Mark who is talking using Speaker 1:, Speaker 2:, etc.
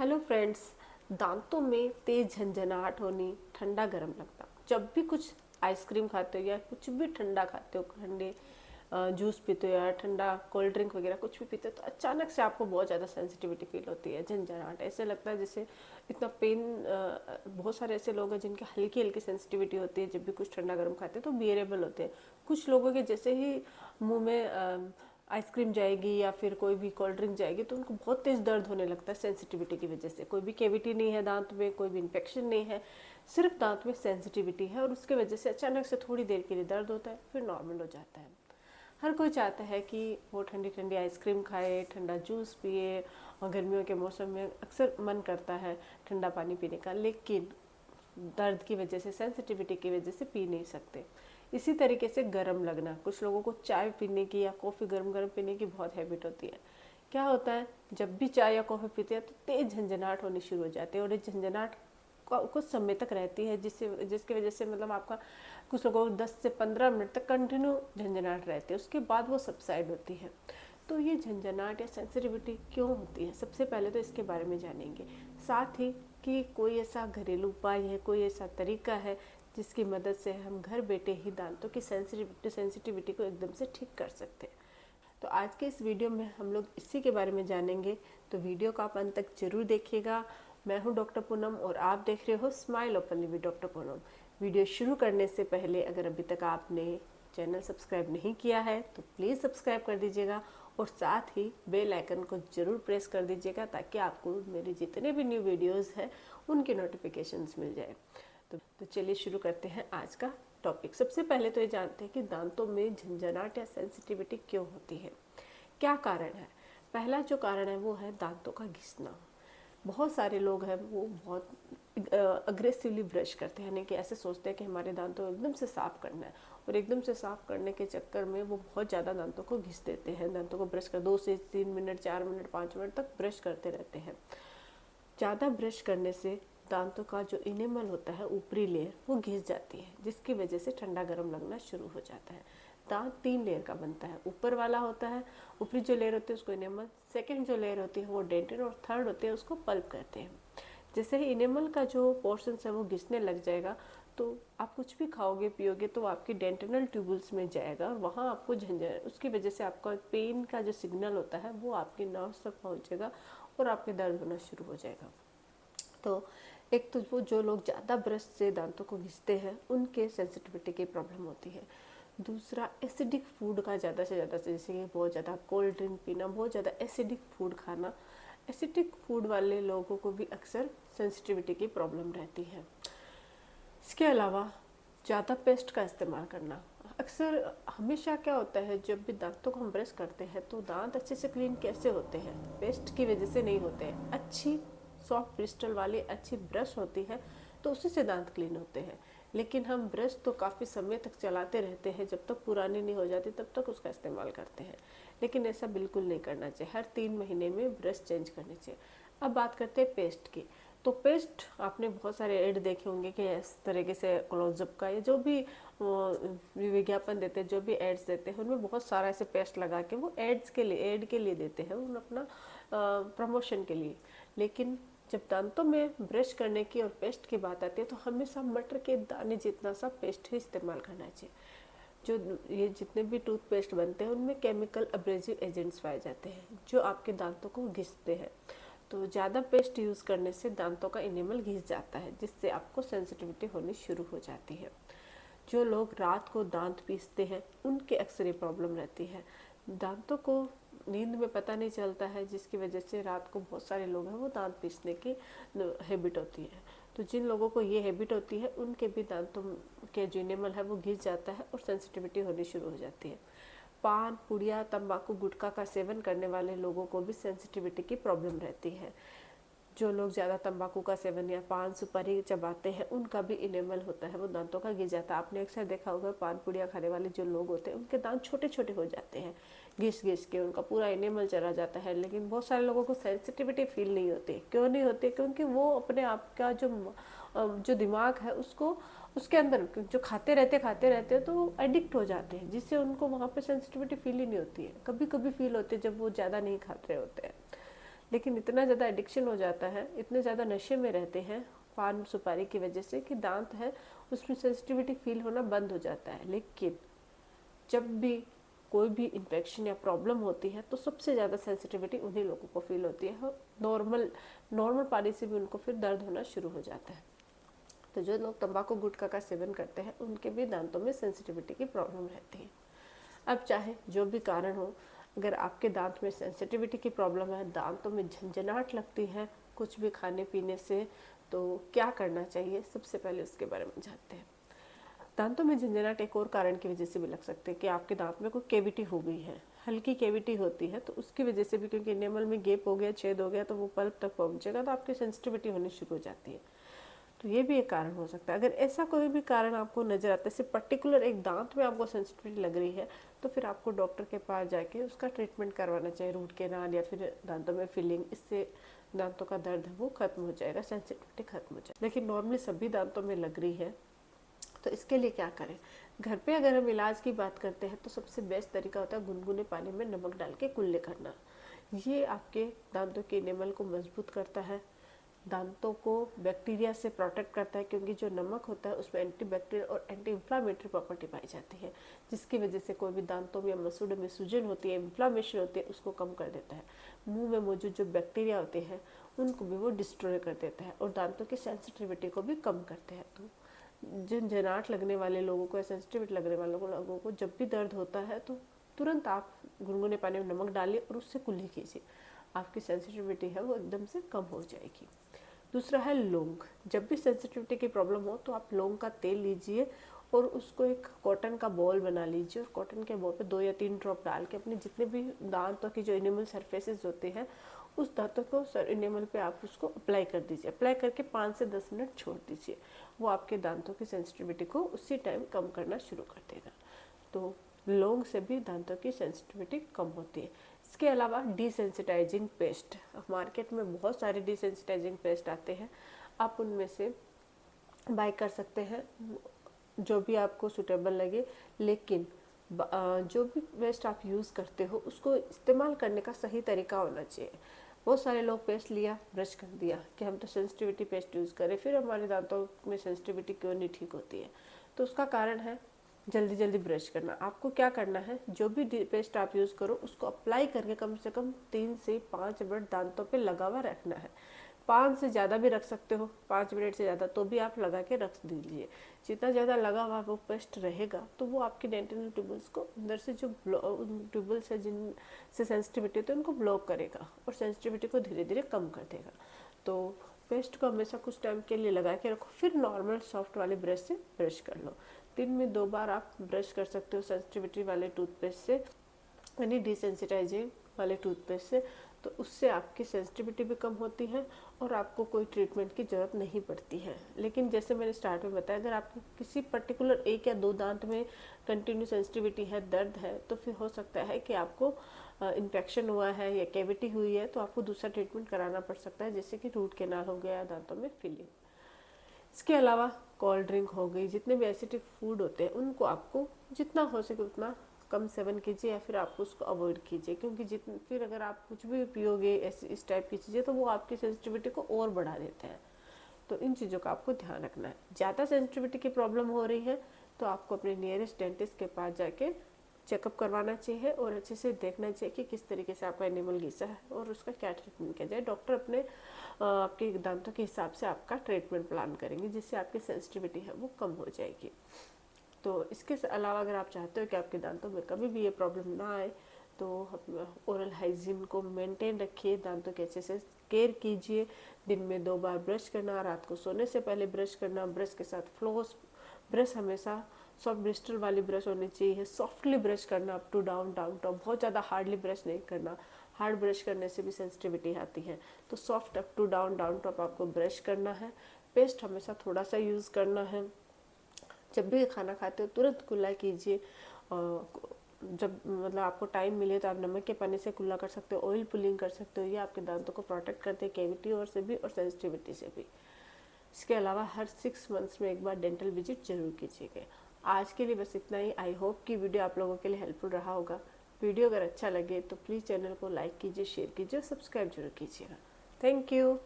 Speaker 1: Hello friends. दांतों में तेज झंझनाहट होनी, ठंडा गर्म लगना। जब भी कुछ आइसक्रीम खाते हो या कुछ भी ठंडा खाते हो, ठंडे जूस पीते हो या ठंडा कोल्ड ड्रिंक वगैरह कुछ भी पीते हो, तो अचानक से आपको बहुत ज़्यादा सेंसिटिविटी फील होती है, झंझनाहट। ऐसे लगता है जैसे इतना पेन। बहुत सारे ऐसे लोग हैं जिनकी हल्की हल्की सेंसिटिविटी होती है, जब भी कुछ ठंडा गर्म खाते हैं तो बियरेबल होते हैं। कुछ लोगों के जैसे ही मुंह में आइसक्रीम जाएगी या फिर कोई भी कोल्ड ड्रिंक जाएगी तो उनको बहुत तेज़ दर्द होने लगता है सेंसिटिविटी की वजह से। कोई भी कैविटी नहीं है दांत में, कोई भी इन्फेक्शन नहीं है, सिर्फ दांत में सेंसिटिविटी है और उसके वजह से अचानक से थोड़ी देर के लिए दर्द होता है, फिर नॉर्मल हो जाता है। हर कोई चाहता है कि वो ठंडी ठंडी आइसक्रीम खाए, ठंडा जूस पिए, और गर्मियों के मौसम में अक्सर मन करता है ठंडा पानी पीने का, लेकिन दर्द की वजह से, सेंसिटिविटी की वजह से पी नहीं सकते। इसी तरीके से गर्म लगना, कुछ लोगों को चाय पीने की या कॉफ़ी गर्म गर्म पीने की बहुत हैबिट होती है। क्या होता है, जब भी चाय या कॉफ़ी पीते हैं तो तेज़ झंझनाहट होनी शुरू हो जाती है और ये झंझनाहट कुछ समय तक रहती है, जिसकी वजह से मतलब आपका कुछ लोगों को 10 से 15 मिनट तक कंटिन्यू झंझनाहट रहती है, उसके बाद वो सबसाइड होती है। तो ये झंझनाहट या सेंसिटिविटी क्यों होती है, सबसे पहले तो इसके बारे में जानेंगे। साथ ही कि कोई ऐसा घरेलू उपाय है, कोई ऐसा तरीका है जिसकी मदद से हम घर बैठे ही दांतों की सेंसिटिविटी को एकदम से ठीक कर सकते हैं। तो आज के इस वीडियो में हम लोग इसी के बारे में जानेंगे, तो वीडियो को आप अंत तक जरूर देखिएगा। मैं हूं डॉक्टर पूनम और आप देख रहे हो smile openly with doctor Poonam. Video शुरू करने से पहले अगर अभी तक आपने चैनल सब्सक्राइब नहीं किया है तो प्लीज़ सब्सक्राइब कर दीजिएगा और साथ ही बेल आइकन को ज़रूर प्रेस कर दीजिएगा ताकि आपको मेरे जितने भी न्यू वीडियोस हैं उनकी नोटिफिकेशंस मिल जाए। तो चलिए शुरू करते हैं आज का टॉपिक। सबसे पहले तो ये जानते हैं कि दांतों में झंझनाहट या सेंसिटिविटी क्यों होती है, क्या कारण है। पहला जो कारण है वो है दांतों का घिसना। बहुत सारे लोग हैं वो बहुत अग्रेसिवली ब्रश करते हैं, यानी कि ऐसे सोचते हैं कि हमारे दांतों को एकदम से साफ़ करना है, और एकदम से साफ़ करने के चक्कर में वो बहुत ज़्यादा दांतों को घिस देते हैं। दांतों को ब्रश कर 2 से 3 मिनट, 4 मिनट, 5 मिनट तक ब्रश करते रहते हैं। ज़्यादा ब्रश करने से दांतों का जो इनेमल होता है, ऊपरी लेयर, वो घिस जाती है, जिसकी वजह से ठंडा गर्म लगना शुरू हो जाता है। दांत 3 लेयर का बनता है। ऊपर वाला होता है, ऊपरी जो लेयर होती है उसको इनेमल, सेकंड जो लेयर होती है वो डेंटिन, और थर्ड होती है उसको पल्प कहते हैं। जैसे ही इनेमल का जो पोर्शन है वो घिसने लग जाएगा तो आप कुछ भी खाओगे पियोगे तो आपकी डेंटिनल ट्यूबल्स में जाएगा और वहाँ आपको झंझन, उसकी वजह से आपका पेन का जो सिग्नल होता है वो आपके नर्व्स तक पहुँचेगा और आपके दर्द होना शुरू हो जाएगा। तो एक तो वो जो लोग ज़्यादा ब्रश से दांतों को घिसते हैं उनके सेंसिटिविटी की प्रॉब्लम होती है। दूसरा, एसिडिक फूड का ज़्यादा से ज़्यादा, जैसे कि बहुत ज़्यादा कोल्ड ड्रिंक पीना, बहुत ज़्यादा एसिडिक फूड खाना, एसिडिक फूड वाले लोगों को भी अक्सर सेंसिटिविटी की प्रॉब्लम रहती है। इसके अलावा ज़्यादा पेस्ट का इस्तेमाल करना। अक्सर हमेशा क्या होता है, जब भी दांतों को हम ब्रश करते हैं तो दांत अच्छे से क्लीन कैसे होते हैं, पेस्ट की वजह से नहीं होते हैं। अच्छी सॉफ्ट ब्रिस्टल वाली अच्छी ब्रश होती है तो उसी से दांत क्लीन होते हैं, लेकिन हम ब्रश तो काफ़ी समय तक चलाते रहते हैं, जब तक पुरानी नहीं हो जाती तब तक उसका इस्तेमाल करते हैं। लेकिन ऐसा बिल्कुल नहीं करना चाहिए, हर 3 महीने में ब्रश चेंज करनी चाहिए। अब बात करते हैं पेस्ट की। तो पेस्ट आपने बहुत सारे ऐड देखे होंगे कि इस तरीके से क्लोजअप का, या जो भी विज्ञापन देते हैं, जो भी एड्स देते हैं, उनमें बहुत सारा ऐसे पेस्ट लगा के वो एड्स के लिए, एड के लिए देते हैं, उन अपना प्रमोशन के लिए। लेकिन जब दांतों में ब्रश करने की और पेस्ट की बात आती है तो हमेशा मटर के दाने जितना सा पेस्ट ही इस्तेमाल करना चाहिए। जो ये जितने भी टूथपेस्ट बनते हैं उनमें केमिकल अब्रेसिव एजेंट्स पाए जाते हैं जो आपके दांतों को घिसते हैं। तो ज़्यादा पेस्ट यूज़ करने से दांतों का इनेमल घिस जाता है, जिससे आपको सेंसिटिविटी होनी शुरू हो जाती है। जो लोग रात को दांत पीसते हैं उनके अक्सर ये प्रॉब्लम रहती है। दांतों को नींद में पता नहीं चलता है, जिसकी वजह से रात को बहुत सारे लोग हैं वो दांत पीसने की हैबिट होती है। तो जिन लोगों को ये हैबिट होती है उनके भी दांतों के जो इनेमल है वो घिस जाता है और सेंसिटिविटी होनी शुरू हो जाती है। पान, पुड़िया, तंबाकू, गुटखा का सेवन करने वाले लोगों को भी सेंसिटिविटी की प्रॉब्लम रहती है। जो लोग ज़्यादा तंबाकू का सेवन या पान सुपारी चबाते हैं उनका भी इनेमल होता है वो दांतों का घिस जाता है। आपने अक्सर देखा होगा पान पुड़िया खाने वाले जो लोग होते हैं उनके दांत छोटे छोटे हो जाते हैं, घिस घिस के उनका पूरा इनेमल चला जाता है। लेकिन बहुत सारे लोगों को सेंसिटिविटी फील नहीं होती। क्यों नहीं होती? क्योंकि वो अपने आप का जो दिमाग है उसको, उसके अंदर जो खाते रहते हैं तो एडिक्ट हो जाते हैं, जिससे उनको वहाँ पे सेंसिटिविटी फील ही नहीं होती है। कभी कभी फील होती है जब वो ज़्यादा नहीं खाते होते हैं। लेकिन इतना ज़्यादा एडिक्शन हो जाता है, इतने ज़्यादा नशे में रहते हैं पान सुपारी की वजह से कि दांत है उसमें सेंसिटिविटी फील होना बंद हो जाता है। लेकिन जब भी कोई भी इन्फेक्शन या प्रॉब्लम होती है तो सबसे ज़्यादा सेंसिटिविटी उन्हीं लोगों को फील होती है, और नॉर्मल पानी से भी उनको फिर दर्द होना शुरू हो जाता है। तो जो लोग तंबाकू गुटखा का सेवन करते हैं उनके भी दांतों में सेंसिटिविटी की प्रॉब्लम रहती है। अब चाहे जो भी कारण हो, अगर आपके दांत में सेंसिटिविटी की प्रॉब्लम है, दांतों में झंझनाहट लगती है कुछ भी खाने पीने से, तो क्या करना चाहिए, सबसे पहले उसके बारे में जानते हैं। दांतों में झंझनाहट एक और कारण की वजह से भी लग सकते हैं कि आपके दांत में कोई कैविटी हो गई है, हल्की कैविटी होती है, तो उसकी वजह से भी, क्योंकि इनेमल में गैप हो गया, छेद हो गया, तो वो पल्प तक पहुंचेगा तो आपकी सेंसिटिविटी होनी शुरू हो जाती है। तो ये भी एक कारण हो सकता है। अगर ऐसा कोई भी कारण आपको नजर आता है, सिर्फ पर्टिकुलर एक दांत में आपको सेंसिटिविटी लग रही है, तो फिर आपको डॉक्टर के पास जाके उसका ट्रीटमेंट करवाना चाहिए, रूट कैनाल या फिर दांतों में फिलिंग। इससे दांतों का दर्द है वो खत्म हो जाएगा, सेंसिटिविटी खत्म हो जाएगी। लेकिन नॉर्मली सभी दांतों में लग रही है, तो इसके लिए क्या करें। घर पे अगर हम इलाज की बात करते हैं तो सबसे बेस्ट तरीका होता है गुनगुने पानी में नमक डाल के कुल्ले करना। ये आपके दांतों के एनेमल को मजबूत करता है, दांतों को बैक्टीरिया से प्रोटेक्ट करता है, क्योंकि जो नमक होता है उसमें एंटीबैक्टीरियल और एंटी इन्फ्लामेटरी प्रॉपर्टी पाई जाती है, जिसकी वजह से कोई भी दांतों में या मसूड़े में सूजन होती है, इन्फ्लामेशन होती है, उसको कम कर देता है। मुंह में मौजूद जो बैक्टीरिया होते हैं उनको भी वो डिस्ट्रॉय कर देता है, और दांतों की सेंसिटिविटी को भी कम करते हैं। तो झंझनाहट लगने वाले लोगों को, सेंसिटिविटी लगने वाले लोगों को जब भी दर्द होता है तो तुरंत आप गुनगुने पानी में नमक डालिए और उससे कुल्ली कीजिए, आपकी सेंसिटिविटी है वो एकदम से कम हो जाएगी। दूसरा है लौंग। जब भी सेंसिटिविटी की प्रॉब्लम हो तो आप लौंग का तेल लीजिए और उसको एक कॉटन का बॉल बना लीजिए, और कॉटन के बॉल पे 2 या 3 ड्रॉप डाल के अपने जितने भी दांतों की जो इनेमल सरफेसेस होते हैं उस दांतों को इनेमल पे आप उसको अप्लाई कर दीजिए। अप्लाई करके 5 से 10 मिनट छोड़ दीजिए, वो आपके दांतों की सेंसिटिविटी को उसी टाइम कम करना शुरू कर देगा। तो लौंग से भी दांतों की सेंसिटिविटी कम होती है। इसके अलावा डिसेंसिटाइजिंग पेस्ट, मार्केट में बहुत सारे डिसेंसिटाइजिंग पेस्ट आते हैं, आप उनमें से बाय कर सकते हैं जो भी आपको सुटेबल लगे। लेकिन जो भी पेस्ट आप यूज़ करते हो उसको इस्तेमाल करने का सही तरीका होना चाहिए। बहुत सारे लोग पेस्ट लिया, ब्रश कर दिया कि हम तो सेंसिटिविटी पेस्ट यूज़ करें, फिर हमारे दांतों में सेंसिटिविटी क्यों नहीं ठीक होती है। तो उसका कारण है जल्दी जल्दी ब्रश करना। आपको क्या करना है, जो भी पेस्ट आप यूज़ करो उसको अप्लाई करके कम से कम 3 से 5 मिनट दांतों पे लगा हुआ रखना है। 5 से ज़्यादा भी रख सकते हो, 5 मिनट से ज़्यादा तो भी आप लगा के रख दीजिए। जितना ज़्यादा लगा हुआ वो पेस्ट रहेगा तो वो आपके डेंटल ट्यूबल्स को अंदर से जो ट्यूबल्स है जिनसे सेंसिटिविटी होती है उनको ब्लॉक करेगा और सेंसिटिविटी को धीरे धीरे कम कर देगा। तो पेस्ट को हमेशा कुछ टाइम के लिए लगा के रखो, फिर नॉर्मल सॉफ्ट वाले ब्रश से ब्रश कर लो। दिन में 2 बार आप ब्रश कर सकते हो सेंसिटिविटी वाले टूथपेस्ट से, यानी डिसेंसिटाइजिंग वाले टूथपेस्ट से। तो उससे आपकी सेंसिटिविटी भी कम होती है और आपको कोई ट्रीटमेंट की ज़रूरत नहीं पड़ती है। लेकिन जैसे मैंने स्टार्ट में बताया, अगर आपको किसी पर्टिकुलर 1 या 2 दांत में कंटिन्यू सेंसिटिविटी है, दर्द है, तो फिर हो सकता है कि आपको इन्फेक्शन हुआ है या कैविटी हुई है, तो आपको दूसरा ट्रीटमेंट कराना पड़ सकता है, जैसे कि रूट कैनाल हो गया, दांतों में फिलिंग। इसके अलावा कोल्ड ड्रिंक हो गई, जितने भी एसिडिक फूड होते हैं उनको आपको जितना हो सके उतना कम सेवन कीजिए या फिर आप उसको अवॉइड कीजिए, क्योंकि फिर अगर आप कुछ भी पियोगे इस टाइप की चीज़ें तो वो आपकी सेंसिटिविटी को और बढ़ा देते हैं। तो इन चीज़ों का आपको ध्यान रखना है। ज़्यादा सेंसिटिविटी की प्रॉब्लम हो रही है तो आपको अपने नियरेस्ट डेंटिस्ट के पास जाके चेकअप करवाना चाहिए और अच्छे से देखना चाहिए कि किस तरीके से आपका एनिमल घिसा है और उसका क्या ट्रीटमेंट किया जाए। डॉक्टर अपने आपके दांतों के हिसाब से आपका ट्रीटमेंट प्लान करेंगे, जिससे आपकी सेंसिटिविटी है वो कम हो जाएगी। तो इसके अलावा अगर आप चाहते हो कि आपके दांतों में कभी भी ये प्रॉब्लम ना आए तो ओरल हाइजीन को मेंटेन रखिए, दांतों के अच्छे से केयर कीजिए। दिन में 2 बार ब्रश करना, रात को सोने से पहले ब्रश करना, ब्रश के साथ फ्लॉस, ब्रश हमेशा सॉफ्ट ब्रिस्टल वाली ब्रश होनी चाहिए, सॉफ्टली ब्रश करना, up to down, down to, बहुत ज़्यादा हार्डली ब्रश नहीं करना, हार्ड ब्रश करने से भी सेंसिटिविटी आती है। तो soft up to down, down top आपको ब्रश करना है। पेस्ट हमेशा थोड़ा सा यूज़ करना है। जब भी खाना खाते हो तुरंत कुल्ला कीजिए। जब मतलब आपको टाइम मिले तो आप नमक के पानी से कुल्ला कर सकते हो, ऑयल पुलिंग कर सकते हो, ये आपके दांतों को प्रोटेक्ट करते हैं कैविटी और से भी और सेंसिटिविटी से भी। इसके अलावा हर 6 मंथ्स में एक बार डेंटल विजिट जरूर कीजिएगा। आज के लिए बस इतना ही। आई होप कि वीडियो आप लोगों के लिए हेल्पफुल रहा होगा। वीडियो अगर अच्छा लगे तो प्लीज़ चैनल को लाइक कीजिए, शेयर कीजिए और सब्सक्राइब जरूर कीजिएगा। Thank you.